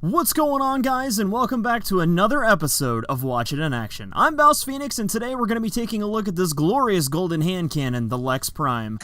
What's going on, guys, and welcome back to another episode of Watch It in Action. I'm BouseFeenux, and today we're going to be taking a look at this glorious golden hand cannon, the Lex Prime.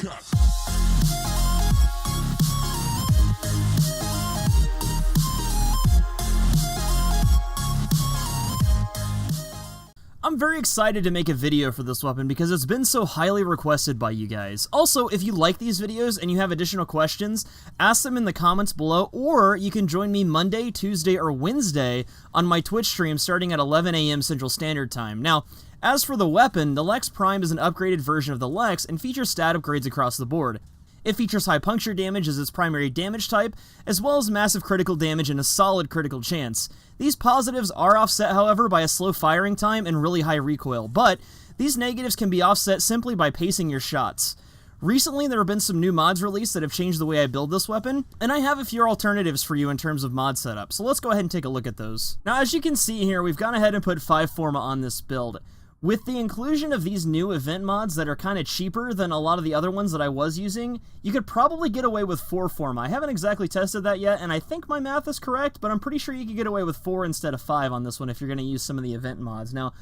I'm very excited to make a video for this weapon because it's been so highly requested by you guys. Also, if you like these videos and you have additional questions, ask them in the comments below, or you can join me Monday, Tuesday, or Wednesday on my Twitch stream starting at 11 a.m. Central Standard Time. Now, as for the weapon, the Lex Prime is an upgraded version of the Lex and features stat upgrades across the board. It features high puncture damage as its primary damage type, as well as massive critical damage and a solid critical chance. These positives are offset, however, by a slow firing time and really high recoil, but these negatives can be offset simply by pacing your shots. Recently, there have been some new mods released that have changed the way I build this weapon, and I have a few alternatives for you in terms of mod setup, so let's go ahead and take a look at those. Now, as you can see here, we've gone ahead and put 5 Forma on this build. With the inclusion of these new event mods that are kind of cheaper than a lot of the other ones that I was using, you could probably get away with 4 Forma. I haven't exactly tested that yet, and I think my math is correct, but I'm pretty sure you could get away with 4 instead of 5 on this one if you're going to use some of the event mods. Now,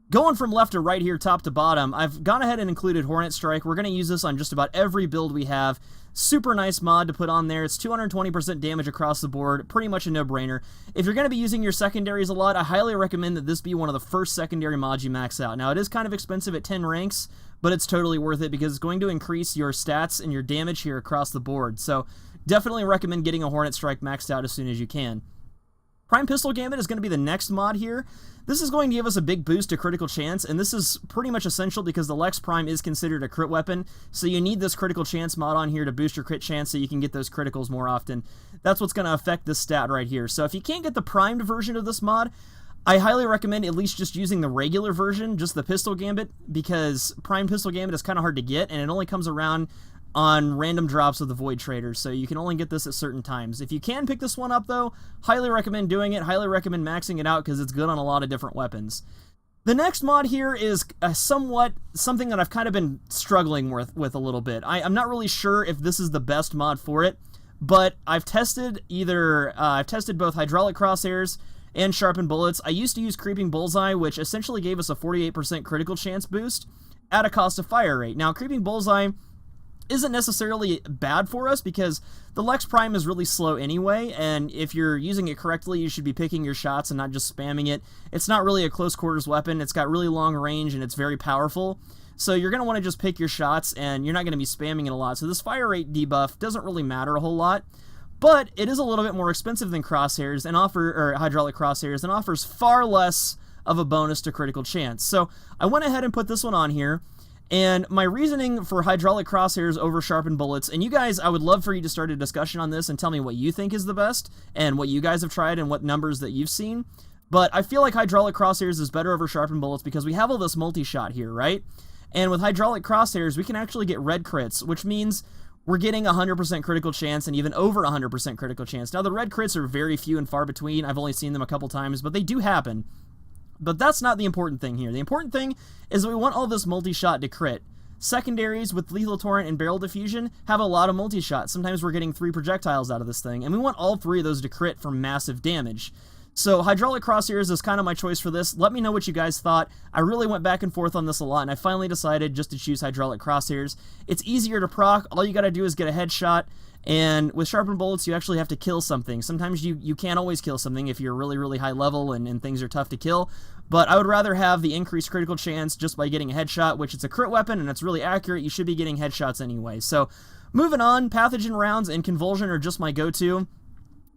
going from left to right here, top to bottom, I've gone ahead and included Hornet Strike. We're going to use this on just about every build we have. Super nice mod to put on there. It's 220% damage across the board. Pretty much a no-brainer. If you're going to be using your secondaries a lot, I highly recommend that this be one of the first secondary mods you max out. Now, it is kind of expensive at 10 ranks, but it's totally worth it because it's going to increase your stats and your damage here across the board. So, definitely recommend getting a Hornet Strike maxed out as soon as you can. Prime Pistol Gambit is going to be the next mod here. This is going to give us a big boost to critical chance, and this is pretty much essential because the Lex Prime is considered a crit weapon, so you need this critical chance mod on here to boost your crit chance so you can get those criticals more often. That's what's going to affect this stat right here. So if you can't get the primed version of this mod, I highly recommend at least just using the regular version, just the Pistol Gambit, because Prime Pistol Gambit is kind of hard to get, and it only comes around on random drops of the Void Traders, so you can only get this at certain times. If you can pick this one up, though, highly recommend doing it, highly recommend maxing it out, because it's good on a lot of different weapons. The next mod here is something that I've kind of been struggling with a little bit. I'm not really sure if this is the best mod for it, but I've tested both Hydraulic Crosshairs and Sharpened Bullets. I used to use Creeping Bullseye, which essentially gave us a 48% critical chance boost at a cost of fire rate. Now, Creeping Bullseye isn't necessarily bad for us because the Lex Prime is really slow anyway, and if you're using it correctly, you should be picking your shots and not just spamming it. It's not really a close quarters weapon. It's got really long range and it's very powerful, so you're going to want to just pick your shots and you're not going to be spamming it a lot. So this fire rate debuff doesn't really matter a whole lot, but it is a little bit more expensive than Crosshairs and Hydraulic Crosshairs, and offers far less of a bonus to critical chance. So I went ahead and put this one on here. And my reasoning for Hydraulic Crosshairs over Sharpened Bullets, and you guys, I would love for you to start a discussion on this and tell me what you think is the best, and what you guys have tried, and what numbers that you've seen. But I feel like Hydraulic Crosshairs is better over Sharpened Bullets because we have all this multi-shot here, right? And with Hydraulic Crosshairs, we can actually get red crits, which means we're getting 100% critical chance and even over 100% critical chance. Now, the red crits are very few and far between. I've only seen them a couple times, but they do happen. But that's not the important thing here. The important thing is that we want all this multi-shot to crit. Secondaries with Lethal Torrent and Barrel Diffusion have a lot of multi-shot. Sometimes we're getting 3 projectiles out of this thing, and we want all 3 of those to crit for massive damage. So Hydraulic Crosshairs is kind of my choice for this. Let me know what you guys thought. I really went back and forth on this a lot, and I finally decided just to choose Hydraulic Crosshairs. It's easier to proc. All you gotta do is get a headshot. And with Sharpened Bullets, you actually have to kill something. Sometimes you can't always kill something if you're really, really high level and things are tough to kill. But I would rather have the increased critical chance just by getting a headshot, which it's a crit weapon and it's really accurate. You should be getting headshots anyway. So, moving on, Pathogen rounds and Convulsion are just my go-to.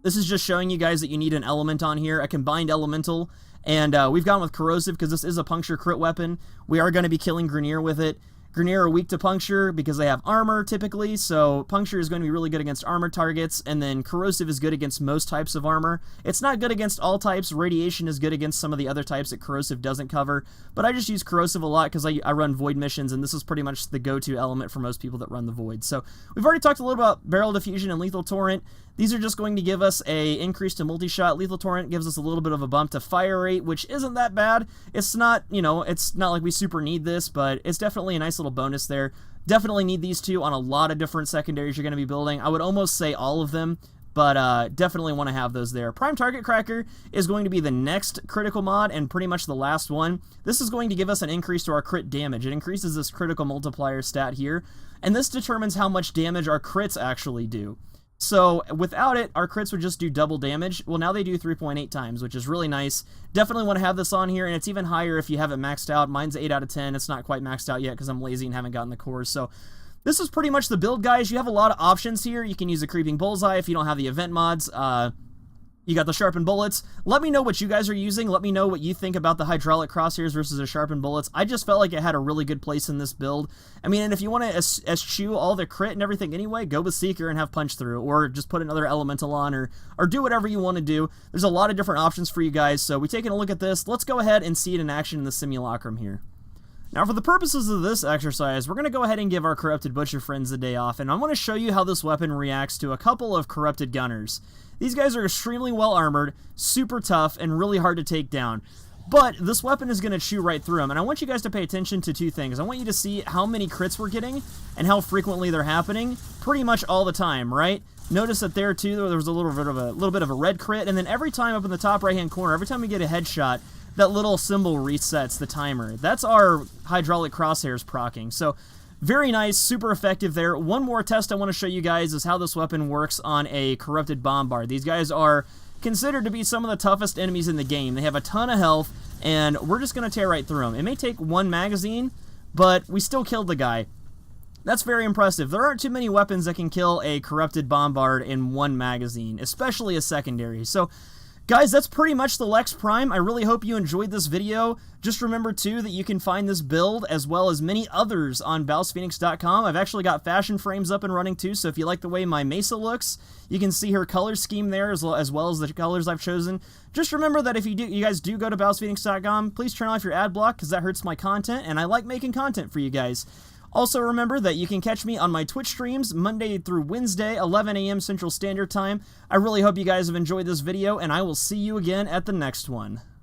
This is just showing you guys that you need an element on here, a combined elemental. And we've gone with Corrosive because this is a puncture crit weapon. We are going to be killing Grineer with it. Grineer are weak to puncture because they have armor typically, so puncture is going to be really good against armor targets, and then corrosive is good against most types of armor. It's not good against all types. Radiation is good against some of the other types that corrosive doesn't cover, but I just use corrosive a lot because I run void missions, and this is pretty much the go-to element for most people that run the void. So we've already talked a little about Barrel Diffusion and Lethal Torrent. These are just going to give us a increase to multi-shot. Lethal Torrent gives us a little bit of a bump to fire rate, which isn't that bad. It's not, it's not like we super need this, but it's definitely a nice little bonus there. Definitely need these two on a lot of different secondaries you're going to be building. I would almost say all of them. but definitely want to have those there. Prime Target Cracker is going to be the next critical mod and pretty much the last one. This is going to give us an increase to our crit damage. It increases this critical multiplier stat here, and this determines how much damage our crits actually do. So without it, our crits would just do double damage. Well, now they do 3.8 times, which is really nice. Definitely want to have this on here, and it's even higher if you have it maxed out. Mine's 8 out of 10. It's not quite maxed out yet because I'm lazy and haven't gotten the cores. So this is pretty much the build, guys. You have a lot of options here. You can use a Creeping Bullseye if you don't have the event mods. You got the Sharpened Bullets. Let me know what you guys are using. Let me know what you think about the Hydraulic Crosshairs versus the Sharpened Bullets. I just felt like it had a really good place in this build. I mean, and if you want to eschew all the crit and everything anyway, go with Seeker and have Punch Through, or just put another Elemental on, or do whatever you want to do. There's a lot of different options for you guys, so we're taking a look at this. Let's go ahead and see it in action in the simulacrum here. Now, for the purposes of this exercise, we're going to go ahead and give our Corrupted Butcher friends a day off, and I want to show you how this weapon reacts to a couple of Corrupted Gunners. These guys are extremely well armored, super tough, and really hard to take down. But this weapon is going to chew right through them, and I want you guys to pay attention to two things. I want you to see how many crits we're getting and how frequently they're happening, pretty much all the time, right? Notice that there too, there was a little bit of a red crit, and then every time up in the top right-hand corner, every time we get a headshot, that little symbol resets the timer. That's our Hydraulic Crosshairs proccing. So very nice, super effective there. One more test I want to show you guys is how this weapon works on a Corrupted Bombard. These guys are considered to be some of the toughest enemies in the game. They have a ton of health, and we're just going to tear right through them. It may take one magazine, but we still killed the guy. That's very impressive. There aren't too many weapons that can kill a Corrupted Bombard in one magazine, especially a secondary. So guys, that's pretty much the Lex Prime. I really hope you enjoyed this video. Just remember, too, that you can find this build as well as many others on BouseFeenux.com. I've actually got fashion frames up and running, too, so if you like the way my Mesa looks, you can see her color scheme there as well as the colors I've chosen. Just remember that if you guys do go to BouseFeenux.com, please turn off your ad block because that hurts my content, and I like making content for you guys. Also, remember that you can catch me on my Twitch streams Monday through Wednesday, 11 a.m. Central Standard Time. I really hope you guys have enjoyed this video, and I will see you again at the next one.